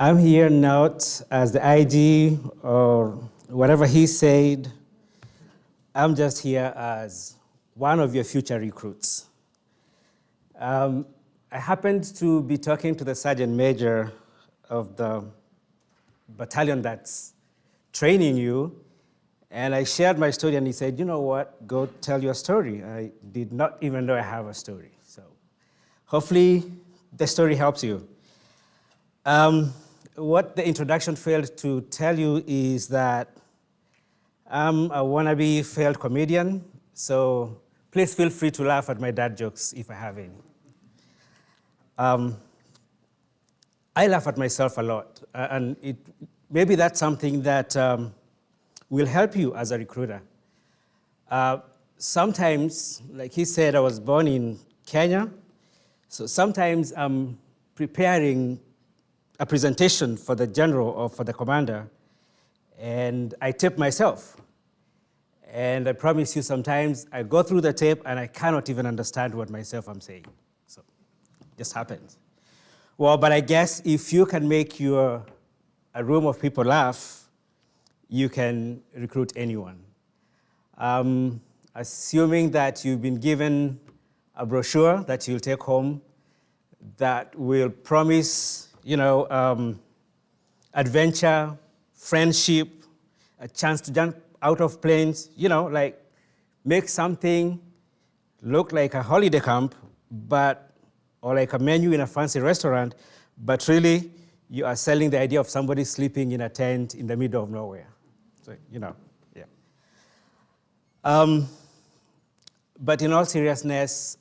I'm here not as the ID or whatever he said. I'm just here as one of your future recruits. I happened to be talking to the sergeant major of the battalion that's training you, and I shared my story, and he said, you know what, go tell your story. I did not even know I have a story. So hopefully the story helps you. What the introduction failed to tell you is that I'm a wannabe failed comedian, so please feel free to laugh at my dad jokes if I have any. I laugh at myself a lot, and maybe that's something that will help you as a recruiter. Sometimes, like he said, I was born in Kenya, so sometimes I'm preparing a presentation for the general or for the commander, and I tape myself. And I promise you, sometimes I go through the tape and I cannot even understand what myself I'm saying. So it just happens. Well, but I guess if you can make a room of people laugh, you can recruit anyone. Assuming that you've been given a brochure that you'll take home that will promise, adventure, friendship, a chance to jump out of planes, like make something look like a holiday camp, or like a menu in a fancy restaurant, but really you are selling the idea of somebody sleeping in a tent in the middle of nowhere. So, yeah. But in all seriousness,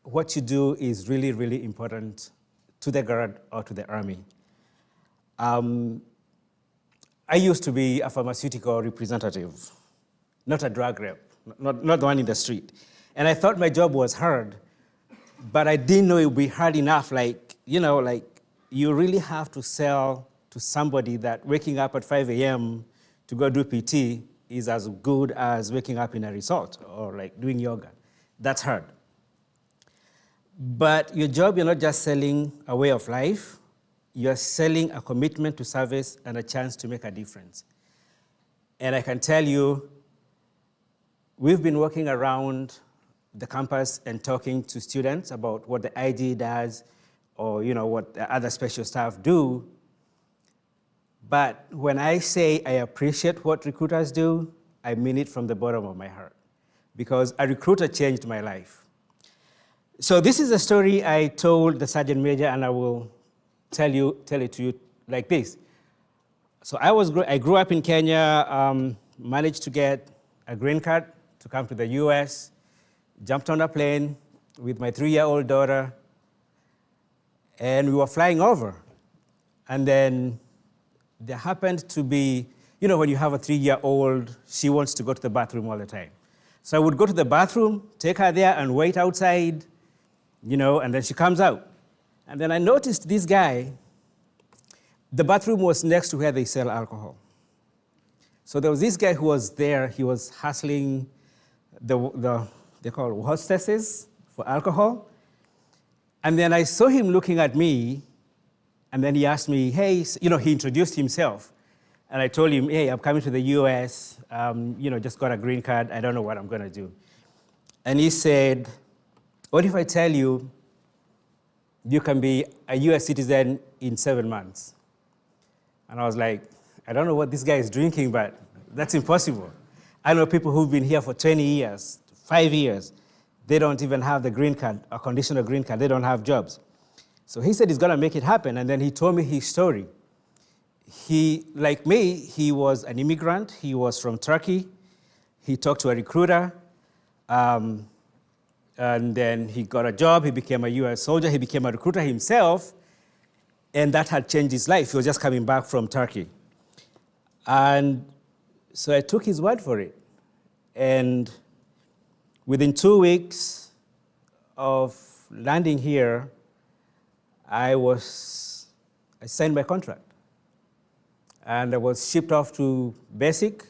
what you do is really, really important to the Guard or to the Army. I used to be a pharmaceutical representative, not a drug rep, not the one in the street. And I thought my job was hard, but I didn't know it would be hard enough. You really have to sell to somebody that waking up at 5 a.m. to go do PT is as good as waking up in a resort or like doing yoga. That's hard. But your job, you're not just selling a way of life, you're selling a commitment to service and a chance to make a difference. And I can tell you, we've been walking around the campus and talking to students about what the ID does or what the other special staff do. But when I say I appreciate what recruiters do, I mean it from the bottom of my heart, because a recruiter changed my life. So this is a story I told the Sergeant Major, and I will tell it to you like this. So I grew up in Kenya, managed to get a green card to come to the US, jumped on a plane with my 3-year-old daughter, and we were flying over. And then there happened to be, when you have a 3-year-old, she wants to go to the bathroom all the time. So I would go to the bathroom, take her there and wait outside, and then she comes out. And then I noticed this guy, the bathroom was next to where they sell alcohol. So there was this guy who was there, he was hustling they call hostesses for alcohol. And then I saw him looking at me, and then he asked me, hey, he introduced himself. And I told him, hey, I'm coming to the US, just got a green card, I don't know what I'm gonna do. And he said, what if I tell you, you can be a US citizen in 7 months? And I was like, I don't know what this guy is drinking, but that's impossible. I know people who've been here for 20 years, 5 years, they don't even have the green card, a conditional green card, they don't have jobs. So he said he's gonna make it happen, and then he told me his story. He, like me, he was an immigrant, he was from Turkey, he talked to a recruiter, and then he got a job, he became a US soldier, he became a recruiter himself, and that had changed his life. He was just coming back from Turkey. And so I took his word for it. And within 2 weeks of landing here, I signed my contract. And I was shipped off to Basic,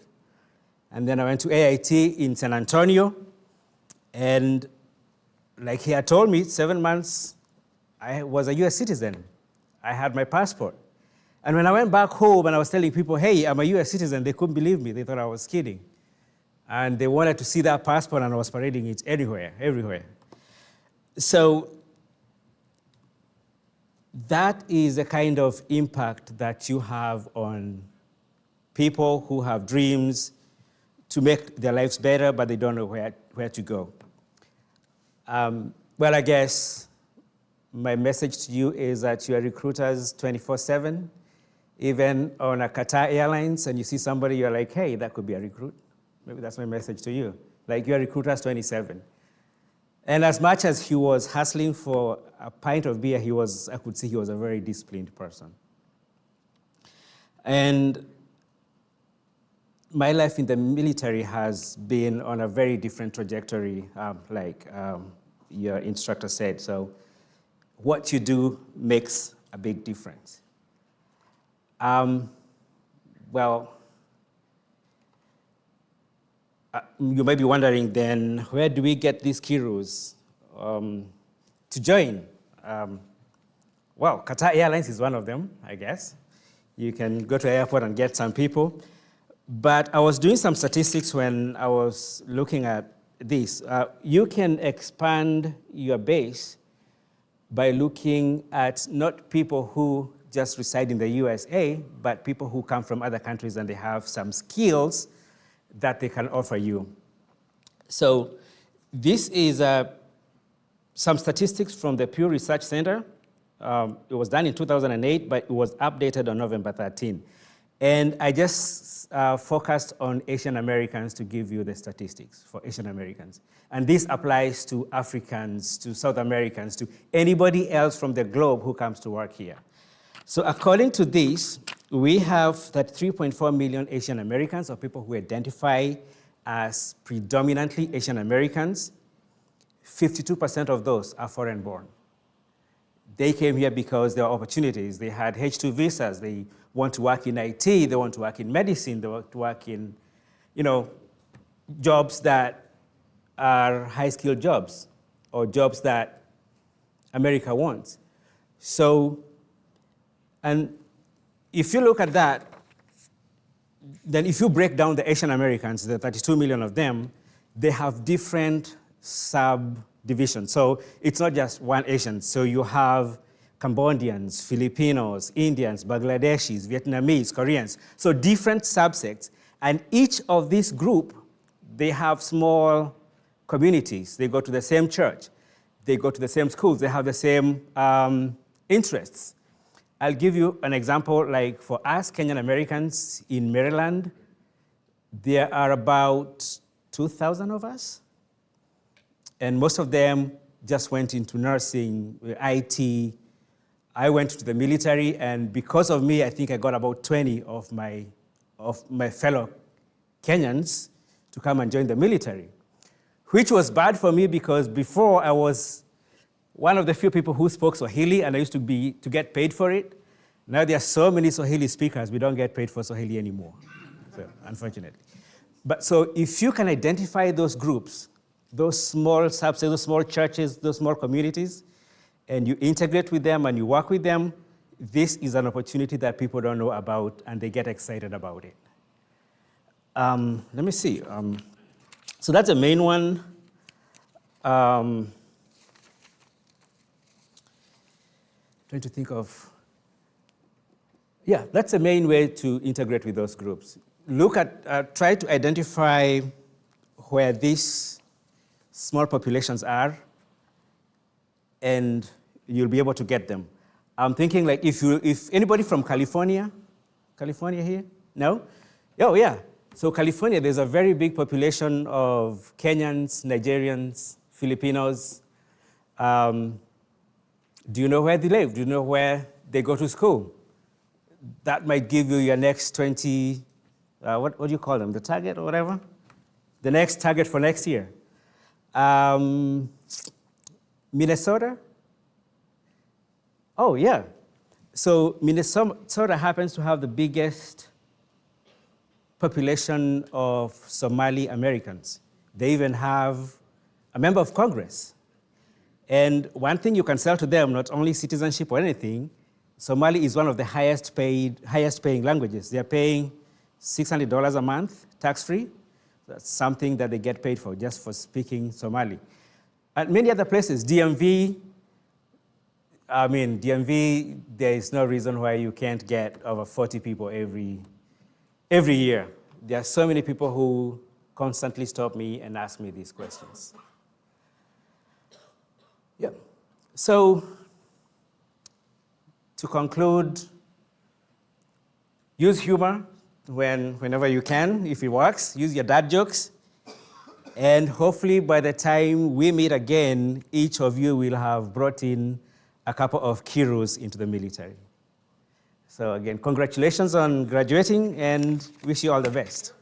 and then I went to AIT in San Antonio, and like he had told me, 7 months, I was a US citizen. I had my passport. And when I went back home and I was telling people, hey, I'm a US citizen, they couldn't believe me. They thought I was kidding. And they wanted to see that passport, and I was parading it everywhere. So that is the kind of impact that you have on people who have dreams to make their lives better, but they don't know where to go. Well, I guess my message to you is that you are recruiters 24/7. Even on a Qatar Airlines, and you see somebody, you're like, hey, that could be a recruit. Maybe that's my message to you. Like, you're recruiters 27. And as much as he was hustling for a pint of beer, I could see he was a very disciplined person. And my life in the military has been on a very different trajectory, like your instructor said. So what you do makes a big difference. Well, you might be wondering then, where do we get these Kiirus to join? Well, Qatar Airlines is one of them, I guess. You can go to the airport and get some people. But I was doing some statistics when I was looking at this. You can expand your base by looking at not people who just reside in the USA, but people who come from other countries and they have some skills that they can offer you. So this is some statistics from the Pew Research Center. It was done in 2008, but it was updated on November 13. And I just focused on Asian Americans to give you the statistics for Asian Americans. And this applies to Africans, to South Americans, to anybody else from the globe who comes to work here. So according to this, we have that 3.4 million Asian Americans, or people who identify as predominantly Asian Americans. 52% of those are foreign born. They came here because there are opportunities. They had H-2 visas. They want to work in IT. They want to work in medicine. They want to work in, jobs that are high-skilled jobs, or jobs that America wants. So, and if you look at that, then if you break down the Asian Americans, the 32 million of them, they have different subdivisions. So it's not just one Asian. So you have Cambodians, Filipinos, Indians, Bangladeshis, Vietnamese, Koreans. So different subsects. And each of this group, they have small communities. They go to the same church. They go to the same schools. They have the same interests. I'll give you an example. Like for us, Kenyan Americans in Maryland, there are about 2,000 of us. And most of them just went into nursing, IT. I went to the military, and because of me, I think I got about 20 of my fellow Kenyans to come and join the military, which was bad for me because before I was one of the few people who spoke Swahili, and I used to get paid for it. Now there are so many Swahili speakers, we don't get paid for Swahili anymore, so, unfortunately. But so if you can identify those groups, those small subsets, those small churches, those small communities, and you integrate with them and you work with them, this is an opportunity that people don't know about, and they get excited about it. Let me see. So that's the main one. Trying to think of, yeah, that's the main way to integrate with those groups. Look at, try to identify where these small populations are, and you'll be able to get them. I'm thinking like if anybody from California here? No? Oh, yeah. So California, there's a very big population of Kenyans, Nigerians, Filipinos. Do you know where they live? Do you know where they go to school? That might give you your next 20, what do you call them, the target or whatever? The next target for next year. Minnesota? Oh, yeah. So Minnesota happens to have the biggest population of Somali Americans. They even have a member of Congress. And one thing you can sell to them, not only citizenship or anything, Somali is one of the highest paying languages. They're paying $600 a month, tax-free. That's something that they get paid for just for speaking Somali. And many other places, DMV, there is no reason why you can't get over 40 people every year. There are so many people who constantly stop me and ask me these questions. Yeah. So, to conclude, use humor whenever you can, if it works. Use your dad jokes. And hopefully by the time we meet again, each of you will have brought in a couple of Kiirus into the military. So again, congratulations on graduating and wish you all the best.